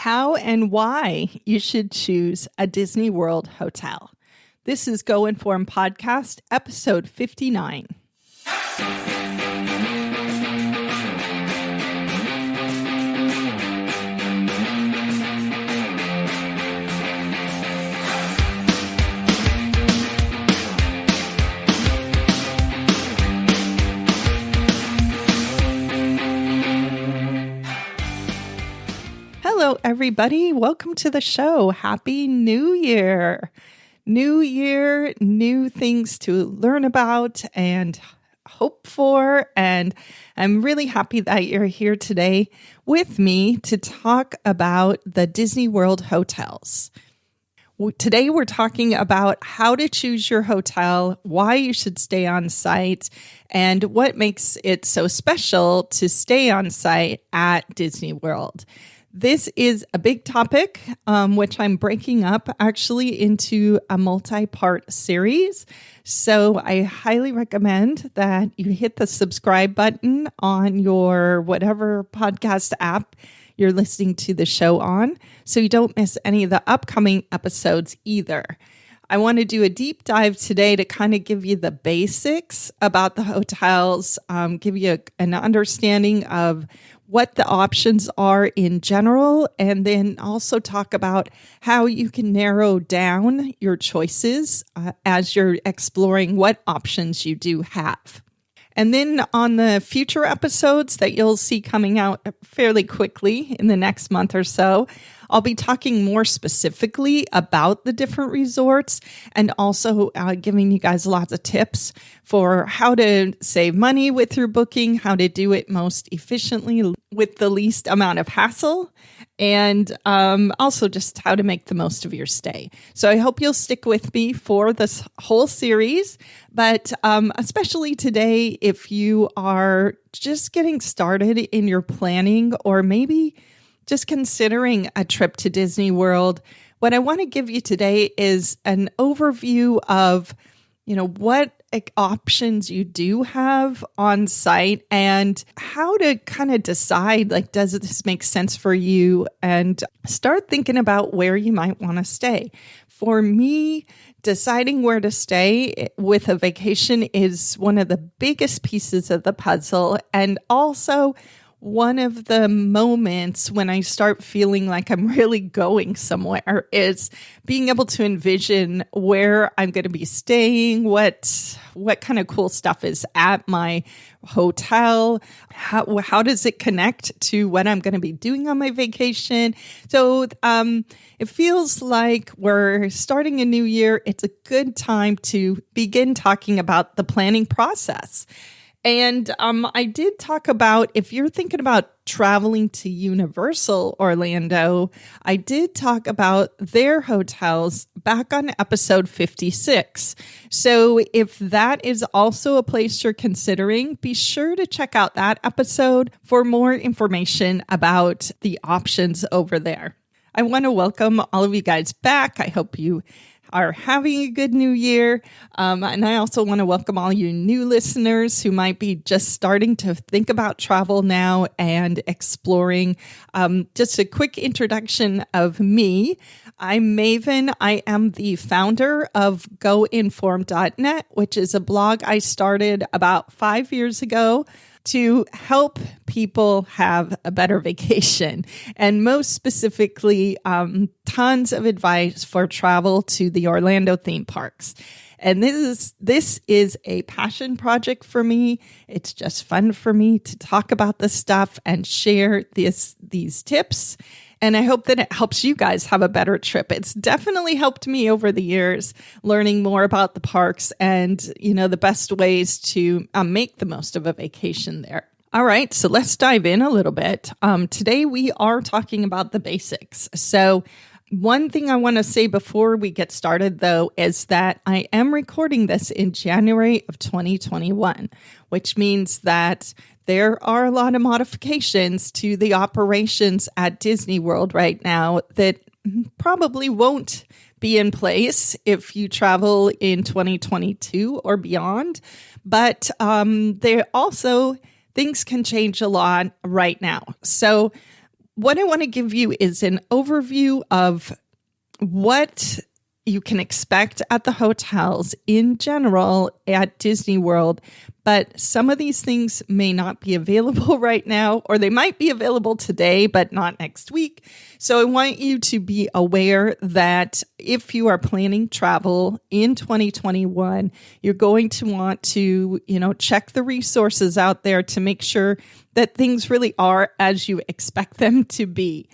How and why you should choose a Disney World hotel. This is Go Inform Podcast, episode 59. Hello, everybody. Welcome to the show. Happy New Year. New year, new things to learn about and hope for. And I'm really happy that you're here today with me to talk about the Disney World hotels. Today, we're talking about how to choose your hotel, why you should stay on site, and what makes it so special to stay on site at Disney World. This is a big topic, which I'm breaking up actually into a multi-part series. So I highly recommend that you hit the subscribe button on your whatever podcast app you're listening to the show on, so you don't miss any of the upcoming episodes either. I want to do a deep dive today to kind of give you the basics about the hotels, give you an understanding of what the options are in general, and then also talk about how you can narrow down your choices as you're exploring what options you do have. And then on the future episodes that you'll see coming out fairly quickly in the next month or so, I'll be talking more specifically about the different resorts and also giving you guys lots of tips for how to save money with your booking, how to do it most efficiently with the least amount of hassle, and also just how to make the most of your stay. So I hope you'll stick with me for this whole series, but especially today if you are just getting started in your planning or maybe just considering a trip to Disney World. What I want to give you today is an overview of, what options you do have on site and how to kind of decide, does this make sense for you, and start thinking about where you might want to stay. For me, deciding where to stay with a vacation is one of the biggest pieces of the puzzle, and also one of the moments when I start feeling like I'm really going somewhere is being able to envision where I'm going to be staying, what kind of cool stuff is at my hotel, how does it connect to what I'm going to be doing on my vacation. So it feels like we're starting a new year. It's a good time to begin talking about the planning process. And I did talk about, if you're thinking about traveling to Universal Orlando, I did talk about their hotels back on episode 56. So if that is also a place you're considering, be sure to check out that episode for more information about the options over there. I want to welcome all of you guys back. I hope you are having a good new year. And I also want to welcome all you new listeners who might be just starting to think about travel now and exploring. Just a quick introduction of me. I'm Maven. I am the founder of goinform.net, which is a blog I started about 5 years ago to help people have a better vacation, and most specifically, tons of advice for travel to the Orlando theme parks. And this is a passion project for me. It's just fun for me to talk about this stuff and share these tips. And I hope that it helps you guys have a better trip. It's definitely helped me over the years, learning more about the parks and, the best ways to make the most of a vacation there. All right, so let's dive in a little bit. Today we are talking about the basics. So one thing I want to say before we get started, though, is that I am recording this in January of 2021, which means that there are a lot of modifications to the operations at Disney World right now that probably won't be in place if you travel in 2022 or beyond. But they're also things can change a lot right now. So what I want to give you is an overview of what you can expect at the hotels in general at Disney World, but some of these things may not be available right now, or they might be available today, but not next week. So I want you to be aware that if you are planning travel in 2021, you're going to want to, check the resources out there to make sure that things really are as you expect them to be.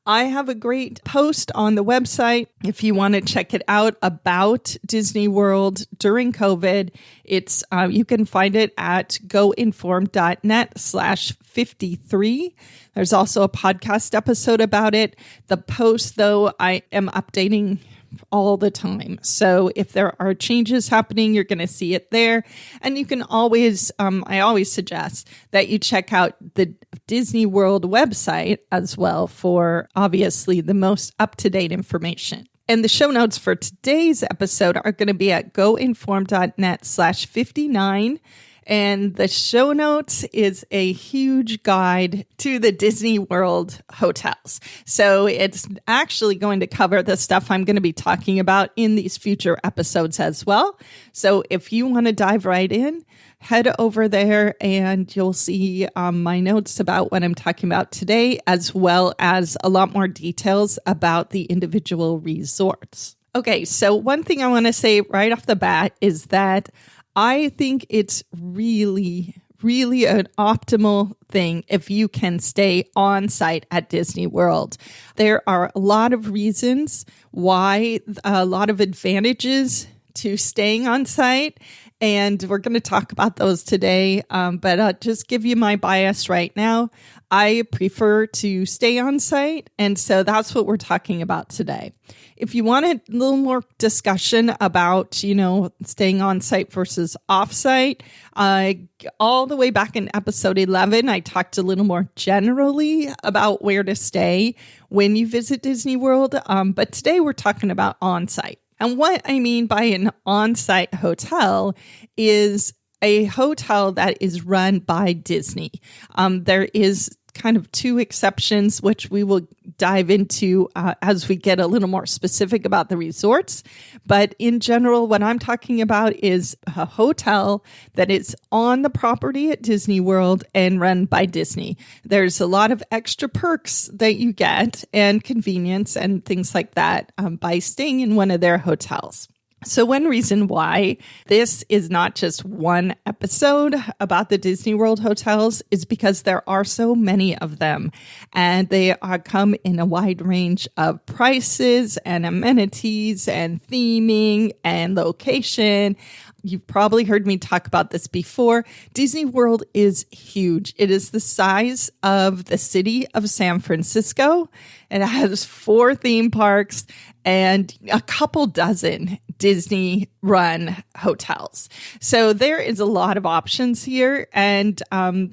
I have a great post on the website if you want to check it out about Disney World during COVID. It's you can find it at goinformed.net/53. There's also a podcast episode about it. The post, though, I am updating all the time. So if there are changes happening, you're going to see it there. And you can always, I always suggest that you check out the Disney World website as well for obviously the most up-to-date information. And the show notes for today's episode are going to be at goinformed.net/59. And the show notes is a huge guide to the Disney World hotels. So it's actually going to cover the stuff I'm going to be talking about in these future episodes as well. So if you want to dive right in, head over there and you'll see my notes about what I'm talking about today, as well as a lot more details about the individual resorts. Okay, so one thing I want to say right off the bat is that I think it's really an optimal thing if you can stay on site at Disney World. There are a lot of reasons why, a lot of advantages to staying on site, and we're going to talk about those today. But I'll just give you my bias right now. I prefer to stay on site, and so that's what we're talking about today. If you want a little more discussion about, staying on site versus off site, all the way back in episode 11, I talked a little more generally about where to stay when you visit Disney World. But today we're talking about on site. And what I mean by an on-site hotel is a hotel that is run by Disney. There is kind of two exceptions, which we will dive into as we get a little more specific about the resorts. But in general, what I'm talking about is a hotel that is on the property at Disney World and run by Disney. There's a lot of extra perks that you get and convenience and things like that by staying in one of their hotels. So one reason why this is not just one episode about the Disney World hotels is because there are so many of them, and they come in a wide range of prices and amenities and theming and location. You've probably heard me talk about this before. Disney World is huge. It is the size of the city of San Francisco. It has 4 theme parks and a couple dozen Disney-run hotels. So there is a lot of options here. And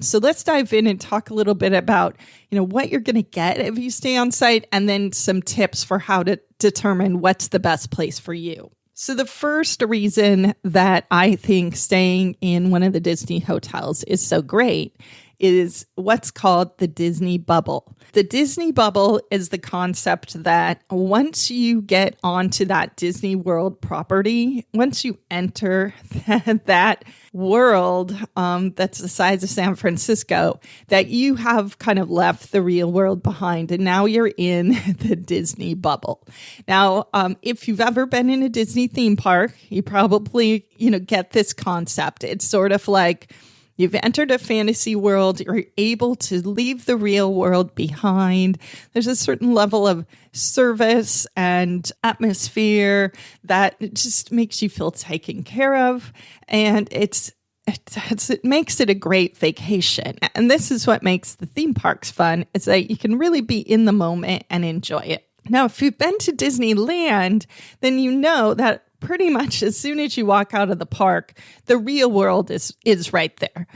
so let's dive in and talk a little bit about, what you're going to get if you stay on site, and then some tips for how to determine what's the best place for you. So the first reason that I think staying in one of the Disney hotels is so great is what's called the Disney bubble. The Disney bubble is the concept that once you get onto that Disney World property, once you enter that world that's the size of San Francisco, that you have kind of left the real world behind, and now you're in the Disney bubble. Now, if you've ever been in a Disney theme park, you probably, get this concept. It's sort of like you've entered a fantasy world. You're able to leave the real world behind. There's a certain level of service and atmosphere that just makes you feel taken care of. And it makes it a great vacation. And this is what makes the theme parks fun, is that you can really be in the moment and enjoy it. Now, if you've been to Disneyland, then you know that pretty much as soon as you walk out of the park, the real world is right there.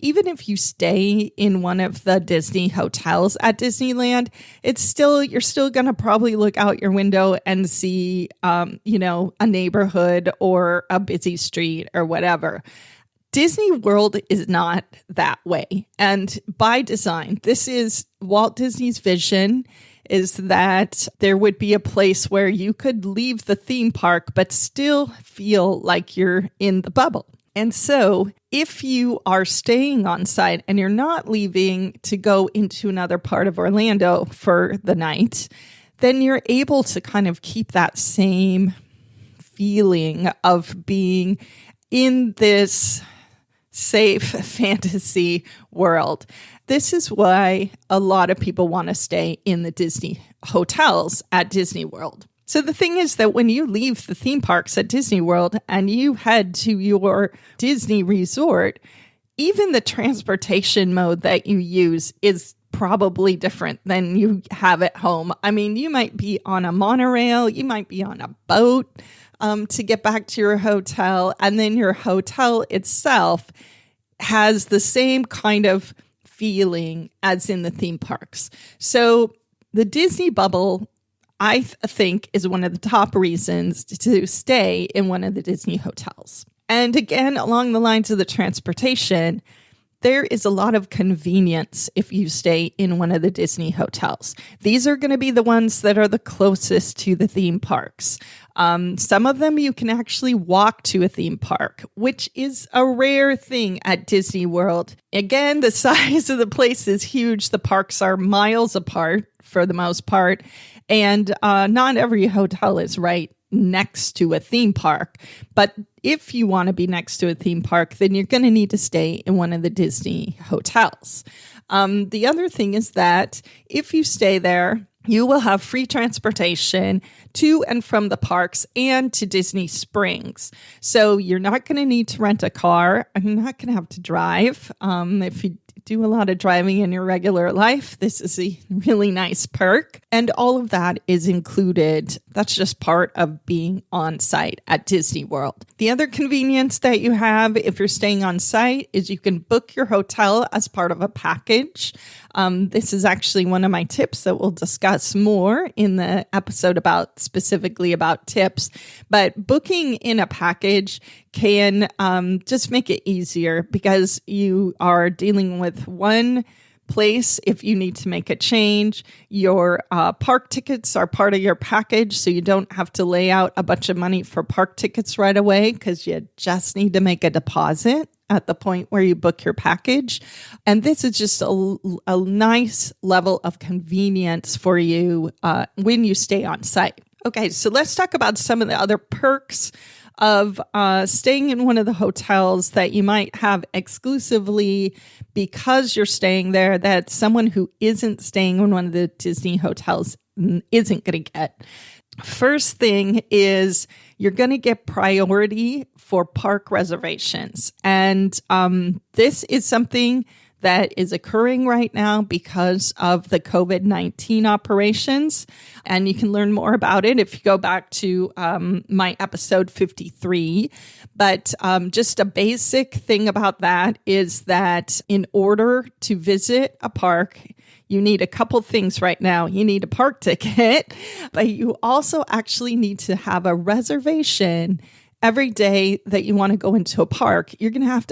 Even if you stay in one of the Disney hotels at Disneyland, you're still going to probably look out your window and see, a neighborhood or a busy street or whatever. Disney World is not that way. And by design, this is Walt Disney's vision, is that there would be a place where you could leave the theme park, but still feel like you're in the bubble. And so if you are staying on site and you're not leaving to go into another part of Orlando for the night, then you're able to kind of keep that same feeling of being in this safe fantasy world. This is why a lot of people want to stay in the Disney hotels at Disney World. So the thing is that when you leave the theme parks at Disney World and you head to your Disney resort, even the transportation mode that you use is probably different than you have at home. I mean, you might be on a monorail, you might be on a boat to get back to your hotel, and then your hotel itself has the same kind of feeling as in the theme parks. So the Disney bubble, I think, is one of the top reasons to stay in one of the Disney hotels. And again, along the lines of the transportation, there is a lot of convenience if you stay in one of the Disney hotels. These are going to be the ones that are the closest to the theme parks. Some of them you can actually walk to a theme park, which is a rare thing at Disney World. Again, the size of the place is huge. The parks are miles apart for the most part, and not every hotel is right next to a theme park. But if you want to be next to a theme park, then you're going to need to stay in one of the Disney hotels. The other thing is that if you stay there, you will have free transportation to and from the parks and to Disney Springs. So you're not going to need to rent a car. I'm not going to have to drive. If you do a lot of driving in your regular life, this is a really nice perk. And all of that is included. That's just part of being on site at Disney World. The other convenience that you have if you're staying on site is you can book your hotel as part of a package. This is actually one of my tips that we'll discuss more in the episode specifically about tips. But booking in a package can just make it easier because you are dealing with one place if you need to make a change. Your park tickets are part of your package, so you don't have to lay out a bunch of money for park tickets right away because you just need to make a deposit at the point where you book your package. And this is just a nice level of convenience for you when you stay on site. Okay, so let's talk about some of the other perks of staying in one of the hotels that you might have exclusively because you're staying there that someone who isn't staying in one of the Disney hotels isn't going to get. First thing is you're going to get priority for park reservations. And this is something that is occurring right now because of the COVID-19 operations. And you can learn more about it if you go back to my episode 53. But just a basic thing about that is that in order to visit a park, you need a couple things right now. You need a park ticket, but you also actually need to have a reservation every day that you want to go into a park. You're going to have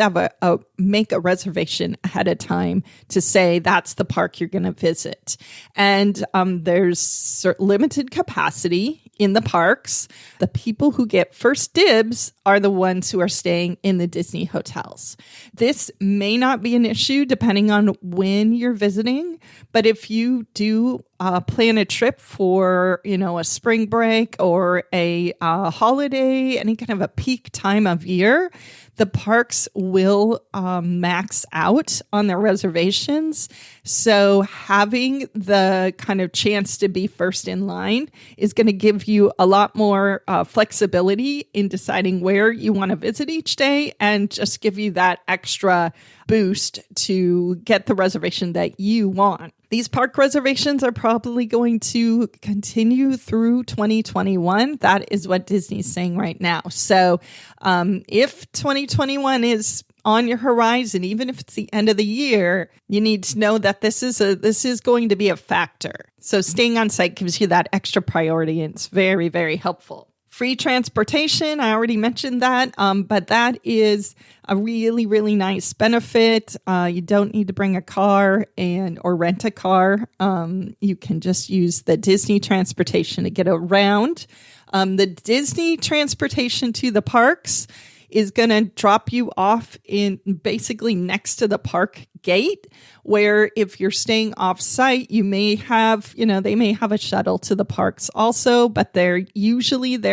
make a reservation ahead of time to say that's the park you're going to visit. And there's limited capacity in the parks. The people who get first dibs are the ones who are staying in the Disney hotels. This may not be an issue depending on when you're visiting, but if you do plan a trip for, a spring break or a holiday, any kind of a peak time of year, the parks will max out on their reservations. So having the kind of chance to be first in line is going to give you a lot more flexibility in deciding where you want to visit each day and just give you that extra boost to get the reservation that you want. These park reservations are probably going to continue through 2021. That is what Disney's saying right now. So if 2021 is on your horizon, even if it's the end of the year, you need to know that this is going to be a factor. So staying on site gives you that extra priority, and it's very, very helpful. Free transportation, I already mentioned that, but that is a really, really nice benefit. You don't need to bring a car or rent a car. You can just use the Disney transportation to get around. The Disney transportation to the parks is going to drop you off in basically next to the park gate, where if you're staying off site, you may have, they may have a shuttle to the parks also, but their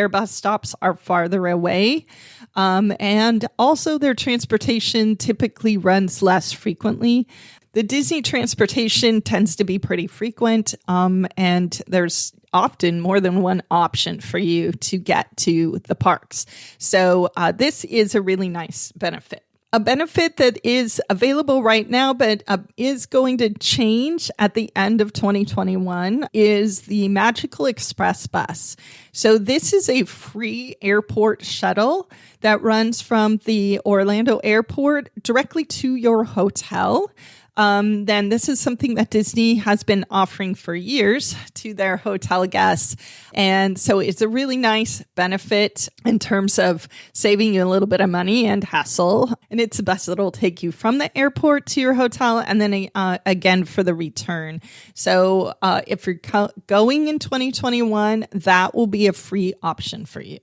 bus stops are farther away. And also their transportation typically runs less frequently. The Disney transportation tends to be pretty frequent, and there's often more than one option for you to get to the parks. So this is a really nice benefit. A benefit that is available right now, but is going to change at the end of 2021 is the Magical Express bus. So this is a free airport shuttle that runs from the Orlando airport directly to your hotel. Then this is something that Disney has been offering for years to their hotel guests. And so it's a really nice benefit in terms of saving you a little bit of money and hassle. And it's a bus that'll take you from the airport to your hotel and then again for the return. So if you're going in 2021, that will be a free option for you.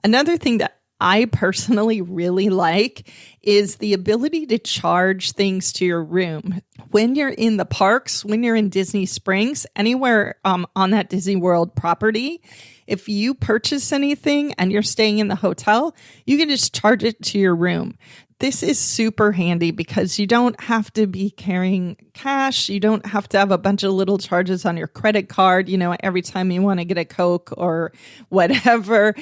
Another thing that I personally really like is the ability to charge things to your room. When you're in the parks, when you're in Disney Springs, anywhere on that Disney World property, if you purchase anything and you're staying in the hotel, you can just charge it to your room. This is super handy because you don't have to be carrying cash. You don't have to have a bunch of little charges on your credit card. Every time you want to get a Coke or whatever,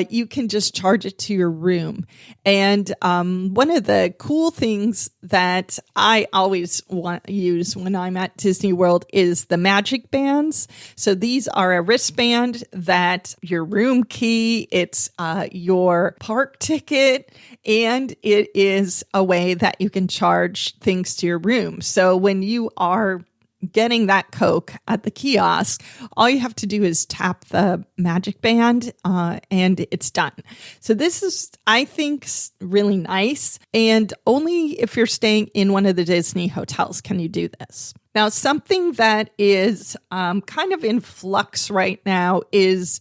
you can just charge it to your room. And one of the cool things that I always use when I'm at Disney World is the Magic Bands. So these are a wristband that your room key, it's your park ticket, and it is a way that you can charge things to your room. So when you are getting that Coke at the kiosk, all you have to do is tap the Magic Band and it's done. So this is, I think, really nice. And only if you're staying in one of the Disney hotels can you do this. Now, something that is kind of in flux right now is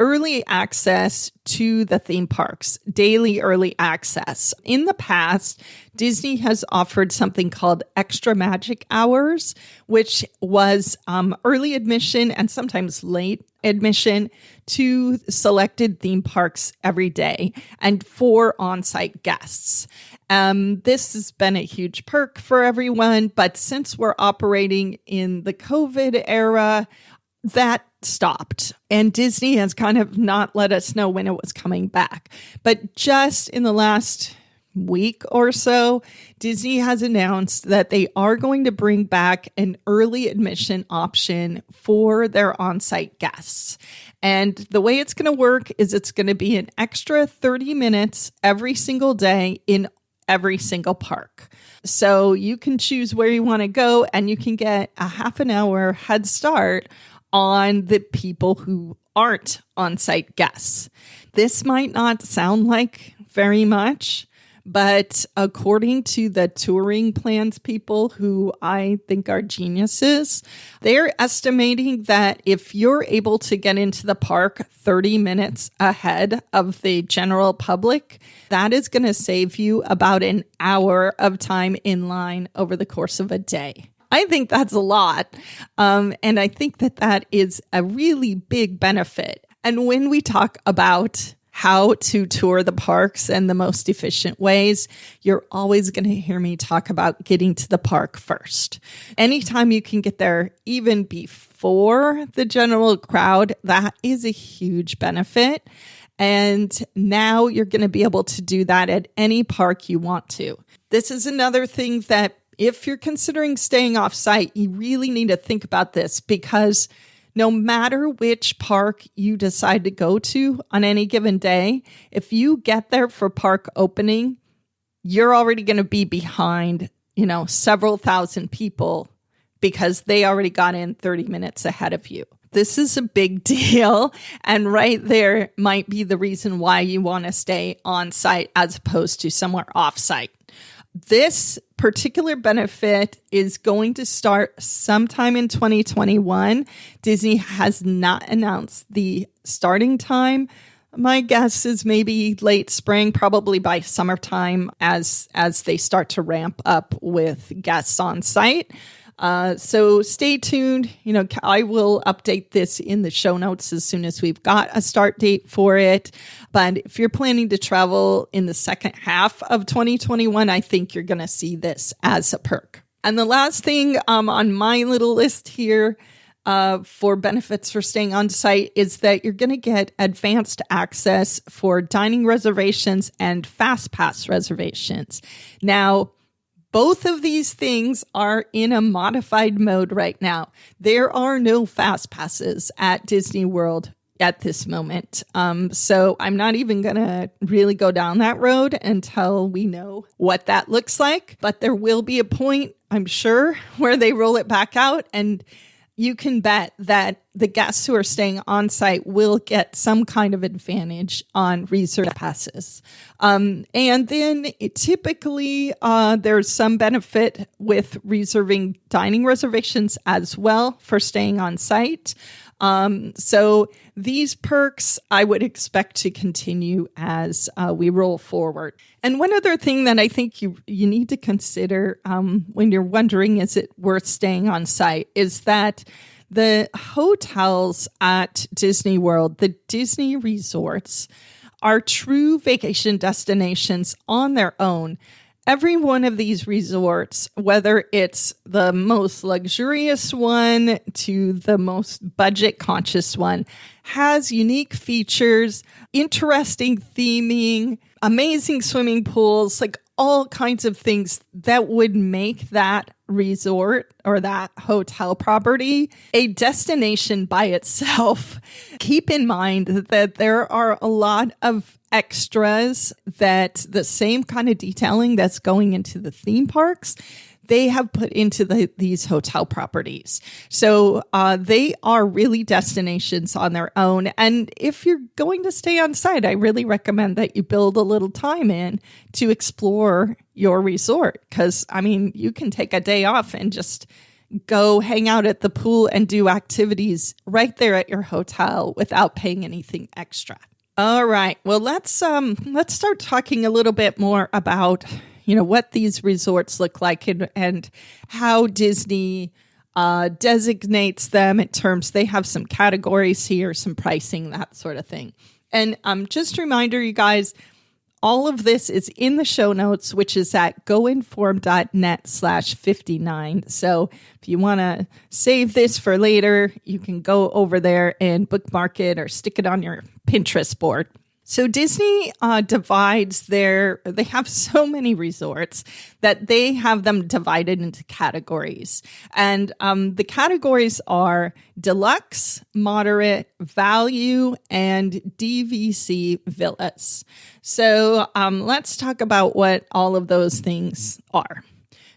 early access to the theme parks, daily early access. In the past, Disney has offered something called Extra Magic Hours, which was early admission and sometimes late admission to selected theme parks every day and for on-site guests. This has been a huge perk for everyone, but since we're operating in the COVID era, that stopped. And Disney has kind of not let us know when it was coming back. But just in the last week or so, Disney has announced that they are going to bring back an early admission option for their on-site guests. And the way it's going to work is it's going to be an extra 30 minutes every single day in every single park. So you can choose where you want to go and you can get a half an hour head start on the people who aren't on-site guests. This might not sound like very much, but according to the touring plans people who I think are geniuses, they're estimating that if you're able to get into the park 30 minutes ahead of the general public, that is going to save you about an hour of time in line over the course of a day. I think that's a lot. And I think that is a really big benefit. And when we talk about how to tour the parks and the most efficient ways, you're always going to hear me talk about getting to the park first. Anytime you can get there even before the general crowd, that is a huge benefit. And now you're going to be able to do that at any park you want to. This is another thing that if you're considering staying off site, you really need to think about this, because no matter which park you decide to go to on any given day, if you get there for park opening, you're already going to be behind, several thousand people because they already got in 30 minutes ahead of you. This is a big deal. And right there might be the reason why you want to stay on site as opposed to somewhere off site. This particular benefit is going to start sometime in 2021. Disney has not announced the starting time. My guess is maybe late spring, probably by summertime as they start to ramp up with guests on site. So stay tuned. I will update this in the show notes as soon as we've got a start date for it. But if you're planning to travel in the second half of 2021, I think you're going to see this as a perk. And the last thing on my little list here for benefits for staying on site is that you're going to get advanced access for dining reservations and fast pass reservations. Now, both of these things are in a modified mode right now. There are no fast passes at Disney World at this moment. So I'm not even going to really go down that road until we know what that looks like. But there will be a point, I'm sure, where they roll it back out, and you can bet that the guests who are staying on site will get some kind of advantage on reserve passes. And then typically there's some benefit with reserving dining reservations as well for staying on site. So these perks I would expect to continue as we roll forward. And one other thing that I think you need to consider when you're wondering, is it worth staying on site, is that the hotels at Disney World, the Disney Resorts, are true vacation destinations on their own. Every one of these resorts, whether it's the most luxurious one to the most budget conscious one, has unique features, interesting theming, amazing swimming pools, like all kinds of things that would make that resort or that hotel property a destination by itself. Keep in mind that there are a lot of extras, that the same kind of detailing that's going into the theme parks, they have put into these hotel properties. So they are really destinations on their own. And if you're going to stay on site, I really recommend that you build a little time in to explore your resort. Because, I mean, you can take a day off and just go hang out at the pool and do activities right there at your hotel without paying anything extra. All right. Well, let's start talking a little bit more about what these resorts look like and how Disney designates them in terms. They have some categories here, some pricing, that sort of thing. And just a reminder, you guys, all of this is in the show notes, which is at goinformed.net/59. So if you want to save this for later, you can go over there and bookmark it or stick it on your Pinterest board. So Disney divides they have so many resorts that they have them divided into categories. And the categories are deluxe, moderate, value, and DVC Villas. So let's talk about what all of those things are.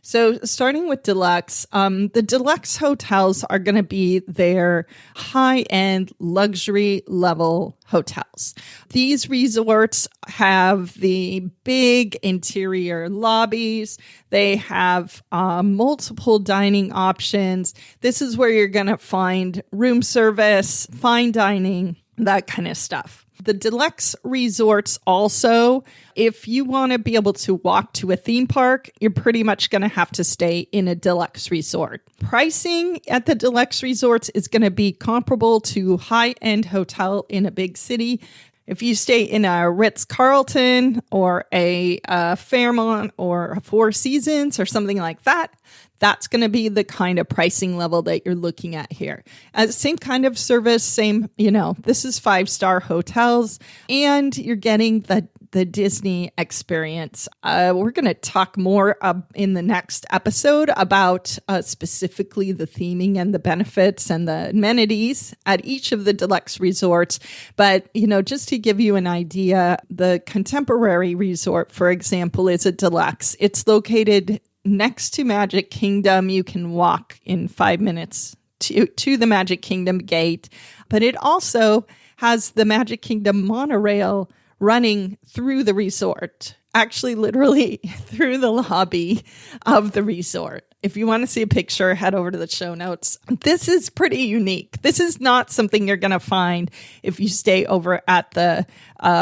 So starting with deluxe, the deluxe hotels are going to be their high-end luxury level hotels. These resorts have the big interior lobbies. They have multiple dining options. This is where you're going to find room service, fine dining, that kind of stuff. The deluxe resorts also, if you want to be able to walk to a theme park, you're pretty much going to have to stay in a deluxe resort. Pricing at the deluxe resorts is going to be comparable to high-end hotel in a big city. If you stay in a Ritz-Carlton or a Fairmont or a Four Seasons or something like that, that's going to be the kind of pricing level that you're looking at here. Same kind of service, same, this is 5-star hotels, and you're getting the Disney experience. We're going to talk more in the next episode about specifically the theming and the benefits and the amenities at each of the deluxe resorts. But, just to give you an idea, the Contemporary Resort, for example, is a deluxe. It's located next to Magic Kingdom. You can walk in 5 minutes to the Magic Kingdom gate, but it also has the Magic Kingdom monorail running through the resort, actually literally through the lobby of the resort. If you want to see a picture, head over to the show notes. This is pretty unique. This is not something you're going to find if you stay over at the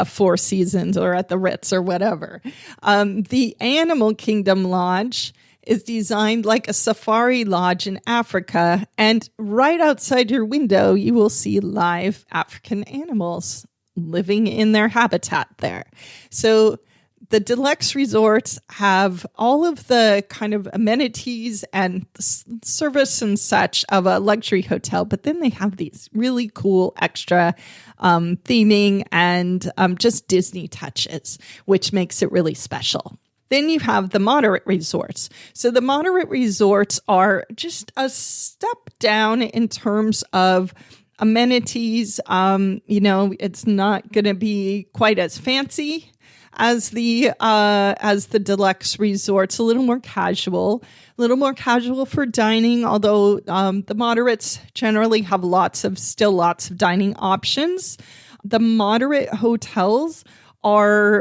Four Seasons or at the Ritz or whatever. The Animal Kingdom Lodge is designed like a safari lodge in Africa, and right outside your window, you will see live African animals living in their habitat there. So the Deluxe Resorts have all of the kind of amenities and service and such of a luxury hotel, but then they have these really cool extra theming and just Disney touches, which makes it really special. Then you have the moderate resorts. So the moderate resorts are just a step down in terms of amenities. It's not going to be quite as fancy as the Deluxe Resorts, a little more casual for dining, although the moderates generally have lots of dining options. The moderate hotels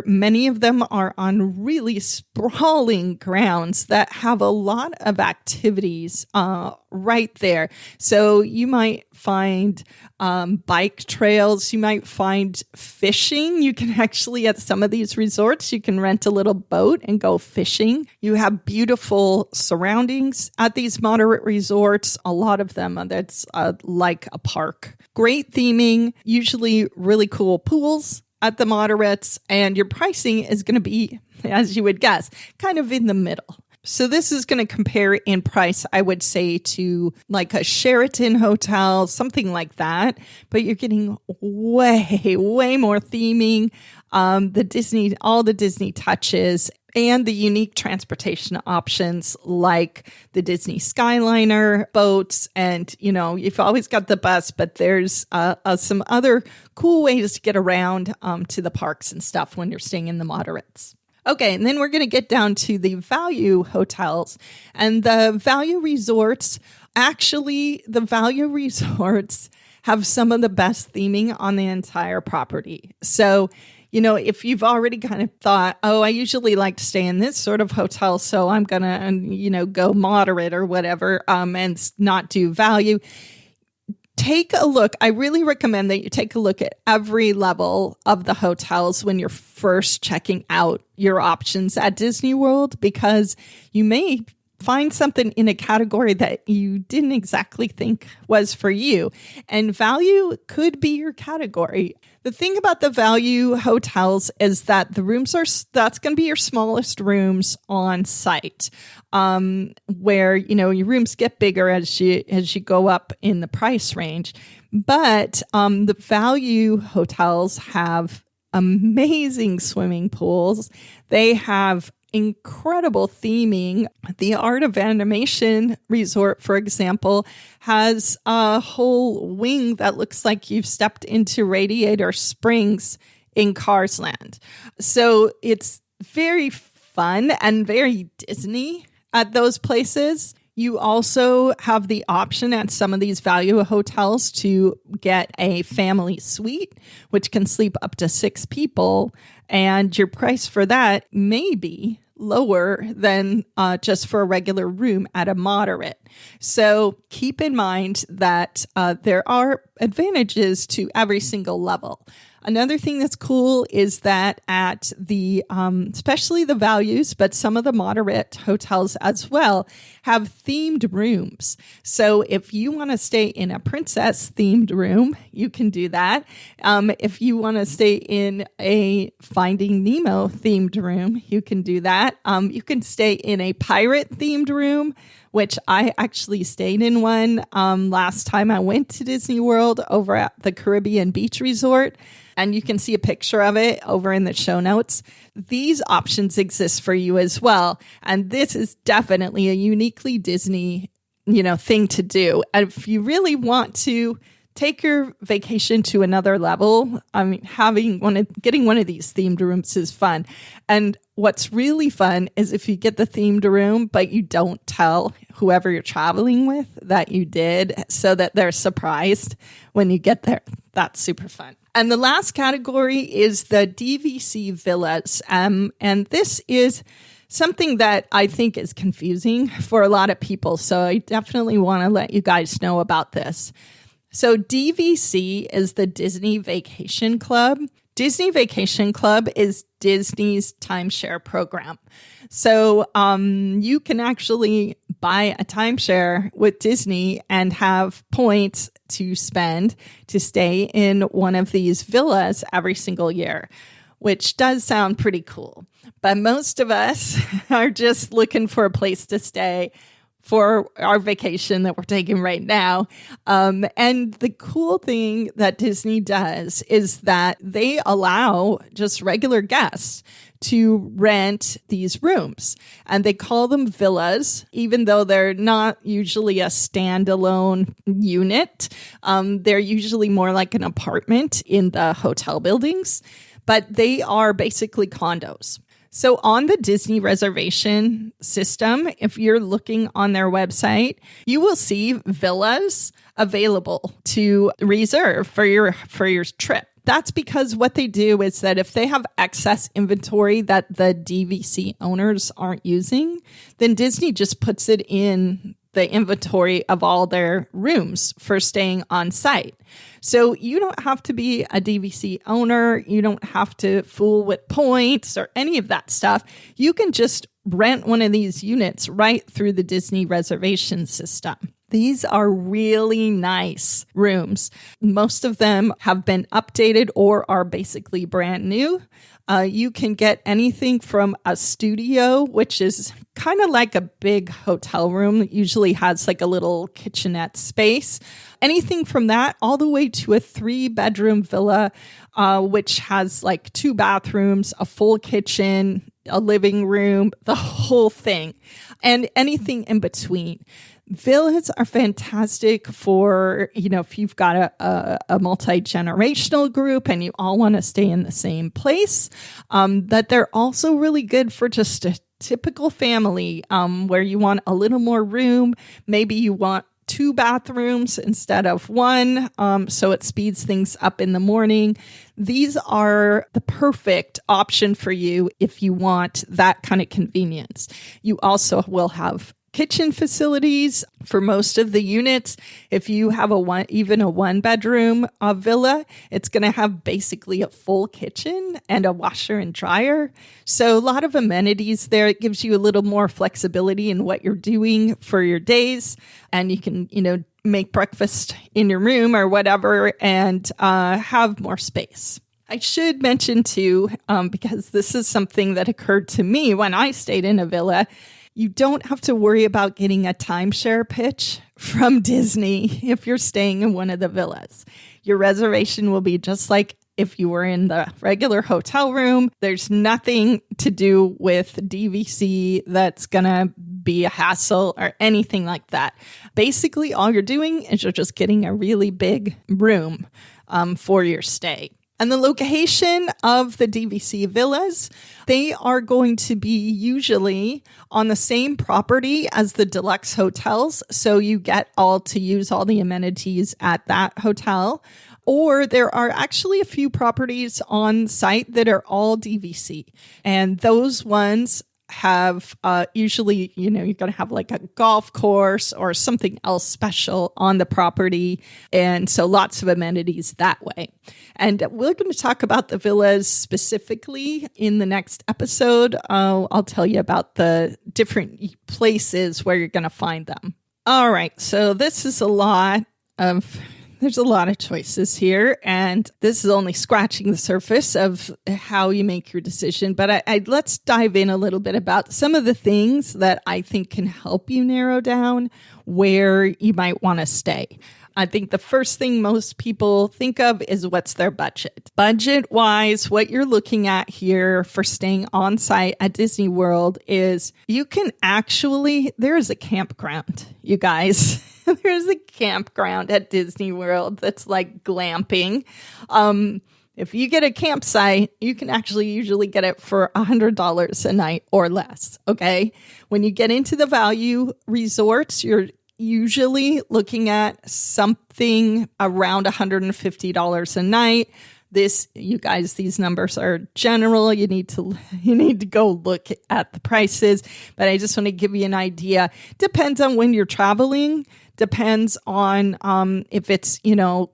many of them are on really sprawling grounds that have a lot of activities right there. So you might find bike trails, you might find fishing. You can actually, at some of these resorts, you can rent a little boat and go fishing. You have beautiful surroundings at these moderate resorts. A lot of them that's like a park. Great theming, usually really cool pools at the moderates, and your pricing is going to be, as you would guess, kind of in the middle. So this is going to compare in price, I would say, to like a Sheraton hotel, something like that. But you're getting way more theming, all the Disney touches, and the unique transportation options like the Disney Skyliner boats. And, you've always got the bus, but there's some other cool ways to get around to the parks and stuff when you're staying in the moderates. Okay, and then we're going to get down to the value hotels. And the value resorts, have some of the best theming on the entire property. So, if you've already kind of thought, I usually like to stay in this sort of hotel, so I'm going to, go moderate or whatever, and not do value. Take a look. I really recommend that you take a look at every level of the hotels when you're first checking out your options at Disney World, because you may find something in a category that you didn't exactly think was for you. And value could be your category. The thing about the value hotels is that that's going to be your smallest rooms on site, where, your rooms get bigger as you go up in the price range. But the value hotels have amazing swimming pools. They have incredible theming. The Art of Animation Resort, for example, has a whole wing that looks like you've stepped into Radiator Springs in Cars Land. So it's very fun and very Disney at those places. You also have the option at some of these value hotels to get a family suite, which can sleep up to 6 people. And your price for that may be lower than just for a regular room at a moderate. So keep in mind that there are advantages to every single level. Another thing that's cool is that at the, especially the values, but some of the moderate hotels as well, have themed rooms. So if you want to stay in a princess themed room, you can do that. If you want to stay in a Finding Nemo themed room, you can do that. You can stay in a pirate themed room, which I actually stayed in one last time I went to Disney World over at the Caribbean Beach Resort. And you can see a picture of it over in the show notes. These options exist for you as well. And this is definitely a uniquely Disney, thing to do. And if you really want to take your vacation to another level. I mean, getting one of these themed rooms is fun. And what's really fun is if you get the themed room, but you don't tell whoever you're traveling with that you did, so that they're surprised when you get there. That's super fun. And the last category is the DVC Villas. And this is something that I think is confusing for a lot of people. So I definitely want to let you guys know about this. So DVC is the Disney Vacation Club. Disney Vacation Club is Disney's timeshare program. So you can actually buy a timeshare with Disney and have points to spend to stay in one of these villas every single year, which does sound pretty cool. But most of us are just looking for a place to stay for our vacation that we're taking right now. And the cool thing that Disney does is that they allow just regular guests to rent these rooms. And they call them villas, even though they're not usually a standalone unit. They're usually more like an apartment in the hotel buildings, but they are basically condos. So on the Disney reservation system, if you're looking on their website, you will see villas available to reserve for your trip. That's because what they do is that if they have excess inventory that the DVC owners aren't using, then Disney just puts it in the inventory of all their rooms for staying on site. So you don't have to be a DVC owner. You don't have to fool with points or any of that stuff. You can just rent one of these units right through the Disney reservation system. These are really nice rooms. Most of them have been updated or are basically brand new. You can get anything from a studio, which is kind of like a big hotel room. It usually has like a little kitchenette space. Anything from that all the way to a 3-bedroom villa, which has like 2 bathrooms, a full kitchen, a living room, the whole thing, and anything in between. Villas are fantastic for, if you've got a multi-generational group and you all want to stay in the same place, that they're also really good for just a typical family, where you want a little more room. Maybe you want 2 bathrooms instead of 1, so it speeds things up in the morning. These are the perfect option for you if you want that kind of convenience. You also will have kitchen facilities for most of the units. If you have even a 1-bedroom villa, it's going to have basically a full kitchen and a washer and dryer. So a lot of amenities there. It gives you a little more flexibility in what you're doing for your days. And you can, make breakfast in your room or whatever and have more space. I should mention too, because this is something that occurred to me when I stayed in a villa, you don't have to worry about getting a timeshare pitch from Disney if you're staying in one of the villas. Your reservation will be just like if you were in the regular hotel room. There's nothing to do with DVC that's going to be a hassle or anything like that. Basically, all you're doing is you're just getting a really big room for your stay. And the location of the DVC villas, they are going to be usually on the same property as the Deluxe Hotels. So you get to use all the amenities at that hotel. Or there are actually a few properties on site that are all DVC. And those ones have usually, you're going to have like a golf course or something else special on the property. And so lots of amenities that way. And we're going to talk about the villas specifically in the next episode. I'll tell you about the different places where you're going to find them. All right. So this is there's a lot of choices here, and this is only scratching the surface of how you make your decision. But let's dive in a little bit about some of the things that I think can help you narrow down where you might want to stay. I think the first thing most people think of is what's their budget. Budget-wise, what you're looking at here for staying on site at Disney World is you can actually, there is a campground, you guys. There's a campground at Disney World that's like glamping. If you get a campsite, you can actually usually get it for $100 a night or less, okay? When you get into the value resorts, you're usually looking at something around $150 a night. You guys, these numbers are general. You need to go look at the prices, but I just want to give you an idea. Depends on when you're traveling. Depends on if it's,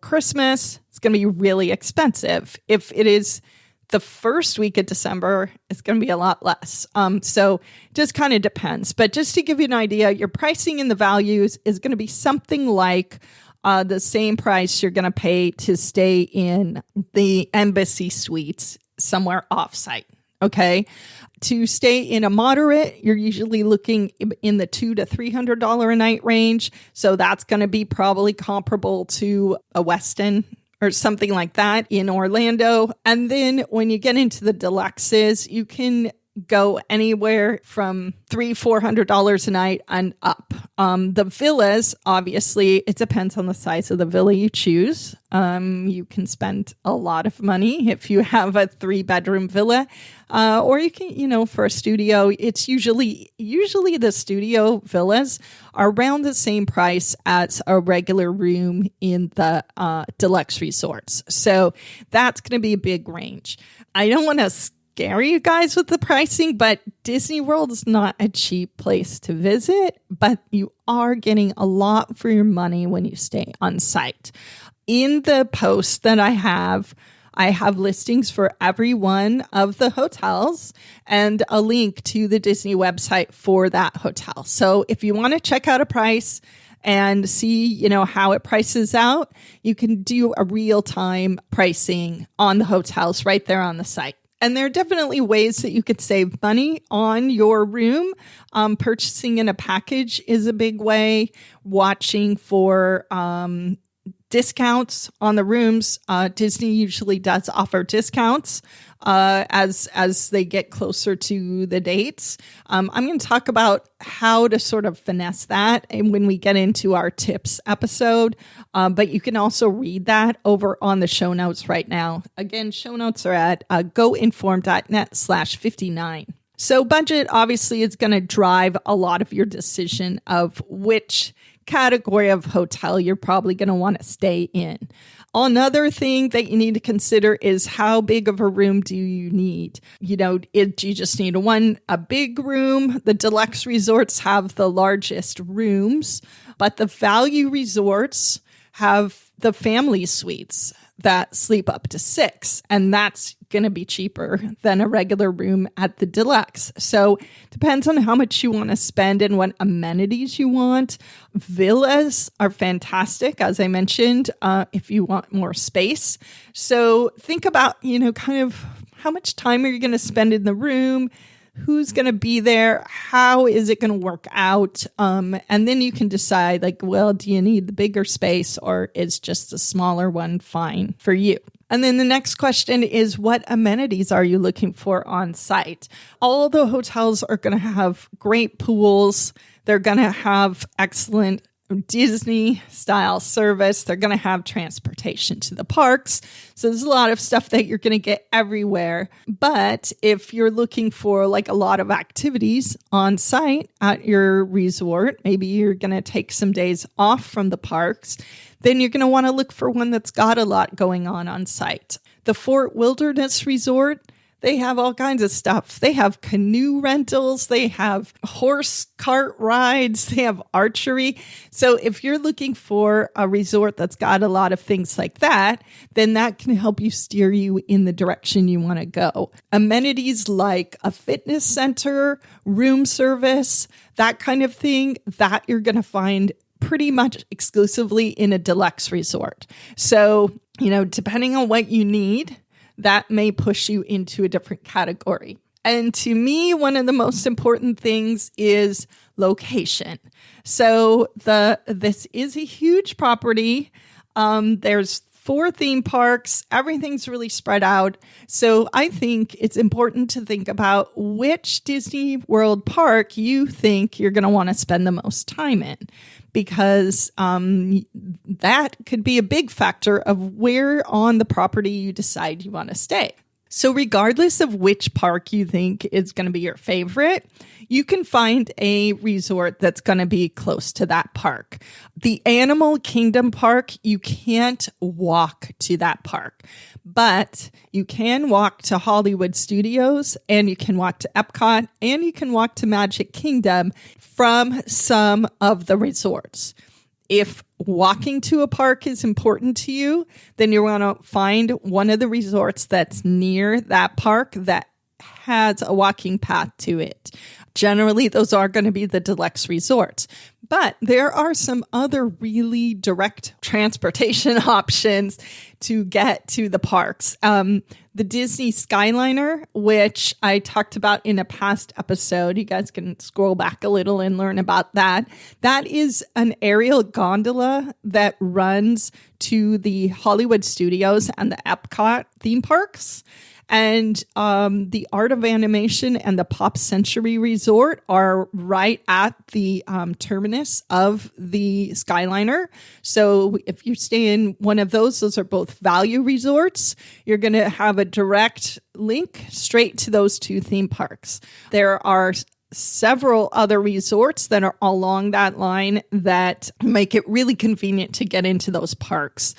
Christmas, it's going to be really expensive. If it is the first week of December, it's going to be a lot less. So just kind of depends. But just to give you an idea, your pricing in the values is going to be something like the same price you're going to pay to stay in the Embassy Suites somewhere offsite. Okay. To stay in a moderate, you're usually looking in the $200 to $300 a night range. So that's going to be probably comparable to a Westin or something like that in Orlando. And then when you get into the deluxes, you can go anywhere from $300-$400 a night and up. The villas, obviously, it depends on the size of the villa you choose. You can spend a lot of money if you have a 3-bedroom villa, or you can, for a studio, it's usually the studio villas are around the same price as a regular room in the deluxe resorts. So that's going to be a big range. I don't want to scare you guys with the pricing, but Disney World is not a cheap place to visit, but you are getting a lot for your money when you stay on site. In the post that I have listings for every one of the hotels and a link to the Disney website for that hotel. So if you want to check out a price and see, how it prices out, you can do a real-time pricing on the hotels right there on the site. And there are definitely ways that you could save money on your room. Purchasing in a package is a big way. Watching for discounts on the rooms. Disney usually does offer discounts as they get closer to the dates. I'm going to talk about how to sort of finesse that when we get into our tips episode. But you can also read that over on the show notes right now. Again, show notes are at goinform.net/59. So budget obviously is going to drive a lot of your decision of which category of hotel you're probably going to want to stay in. Another thing that you need to consider is how big of a room do you need? Do you just need a big room? The deluxe resorts have the largest rooms, but the value resorts have the family suites that sleep up to 6, and that's going to be cheaper than a regular room at the deluxe. So depends on how much you want to spend and what amenities you want. Villas are fantastic, as I mentioned, if you want more space. So think about, kind of how much time are you going to spend in the room? Who's going to be there? How is it going to work out? And then you can decide, do you need the bigger space or is just a smaller one fine for you? And then the next question is, what amenities are you looking for on site? All the hotels are going to have great pools. They're going to have excellent Disney style service. They're going to have transportation to the parks. So there's a lot of stuff that you're going to get everywhere. But if you're looking for a lot of activities on site at your resort, maybe you're going to take some days off from the parks, then you're going to want to look for one that's got a lot going on site. The Fort Wilderness Resort, they have all kinds of stuff. They have canoe rentals. They have horse cart rides. They have archery. So if you're looking for a resort that's got a lot of things like that, then that can help you steer you in the direction you want to go. Amenities like a fitness center, room service, that kind of thing, that you're going to find pretty much exclusively in a deluxe resort. So, depending on what you need, that may push you into a different category. And to me, one of the most important things is location. So this is a huge property. There's 4 theme parks. Everything's really spread out. So I think it's important to think about which Disney World park you think you're going to want to spend the most time in, because that could be a big factor of where on the property you decide you want to stay. So regardless of which park you think is going to be your favorite, you can find a resort that's going to be close to that park. The Animal Kingdom Park, you can't walk to that park, but you can walk to Hollywood Studios, and you can walk to Epcot, and you can walk to Magic Kingdom from some of the resorts. If walking to a park is important to you, then you're going to find one of the resorts that's near that park that has a walking path to it. Generally, those are going to be the Deluxe Resorts. But there are some other really direct transportation options to get to the parks. The Disney Skyliner, which I talked about in a past episode. You guys can scroll back a little and learn about that. That is an aerial gondola that runs to the Hollywood Studios and the Epcot theme parks. And the Art of Animation and the Pop Century Resort are right at the terminus of the Skyliner. So if you stay in one of those are both value resorts. You're going to have a direct link straight to those 2 theme parks. There are several other resorts that are along that line that make it really convenient to get into those parks.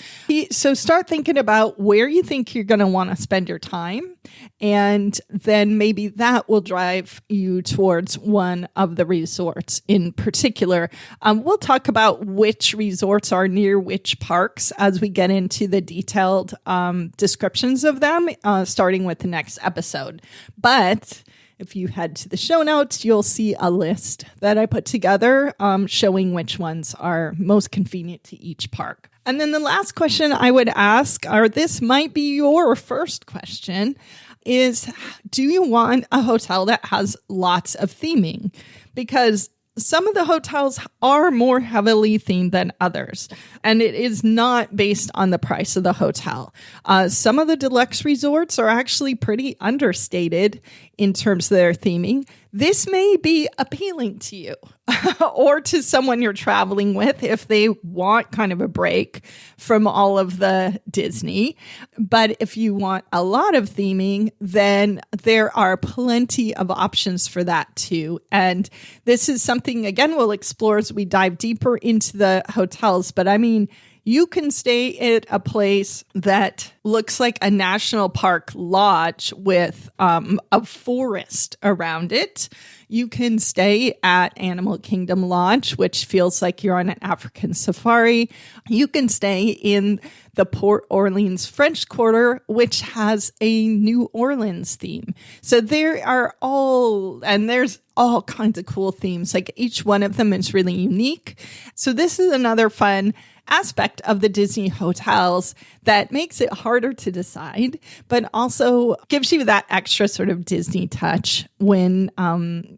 So start thinking about where you think you're going to want to spend your time, and then maybe that will drive you towards one of the resorts in particular. We'll talk about which resorts are near which parks as we get into the detailed descriptions of them, starting with the next episode. But if you head to the show notes, you'll see a list that I put together showing which ones are most convenient to each park. And then the last question I would ask, or this might be your first question, is do you want a hotel that has lots of theming? Because some of the hotels are more heavily themed than others, and it is not based on the price of the hotel. Some of the deluxe resorts are actually pretty understated in terms of their theming. This may be appealing to you or to someone you're traveling with if they want kind of a break from all of the Disney. But if you want a lot of theming, then there are plenty of options for that too. And this is something, again, we'll explore as we dive deeper into the hotels. But I mean, you can stay at a place that looks like a national park lodge with a forest around it. You can stay at Animal Kingdom Lodge, which feels like you're on an African safari. You can stay in the Port Orleans French Quarter, which has a New Orleans theme. So there's all kinds of cool themes. Like each one of them is really unique. So this is another fun aspect of the Disney hotels that makes it harder to decide, but also gives you that extra sort of Disney touch when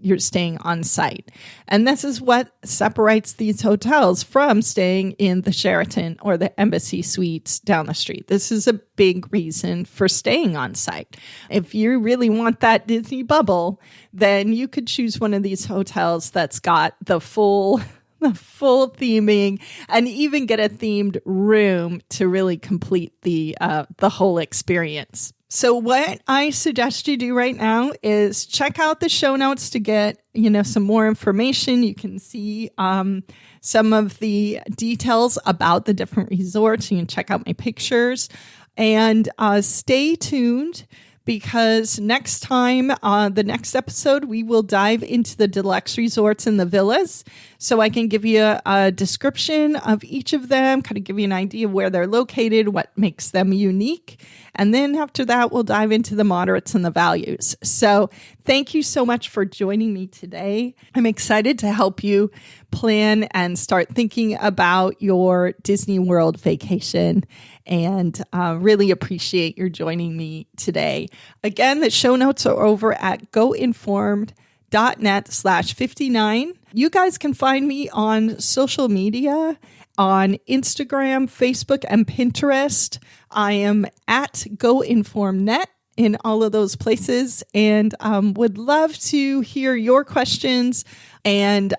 you're staying on site. And this is what separates these hotels from staying in the Sheraton or the Embassy Suites down the street. This is a big reason for staying on site. If you really want that Disney bubble, then you could choose one of these hotels that's got the full theming, and even get a themed room to really complete the whole experience. So what I suggest you do right now is check out the show notes to get, some more information. You can see some of the details about the different resorts. You can check out my pictures, and stay tuned, because next time, the next episode, we will dive into the Deluxe Resorts and the Villas. So I can give you a description of each of them, kind of give you an idea of where they're located, what makes them unique. And then after that, we'll dive into the moderates and the values. So thank you so much for joining me today. I'm excited to help you plan and start thinking about your Disney World vacation. and really appreciate your joining me today. Again, the show notes are over at goinformed.net/59. You guys can find me on social media on Instagram, Facebook, and Pinterest. I am at GoInformNet in all of those places, and would love to hear your questions and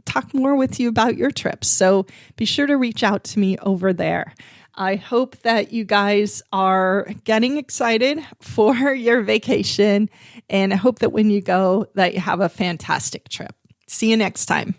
talk more with you about your trips. So be sure to reach out to me over there. I hope that you guys are getting excited for your vacation, and I hope that when you go that you have a fantastic trip. See you next time.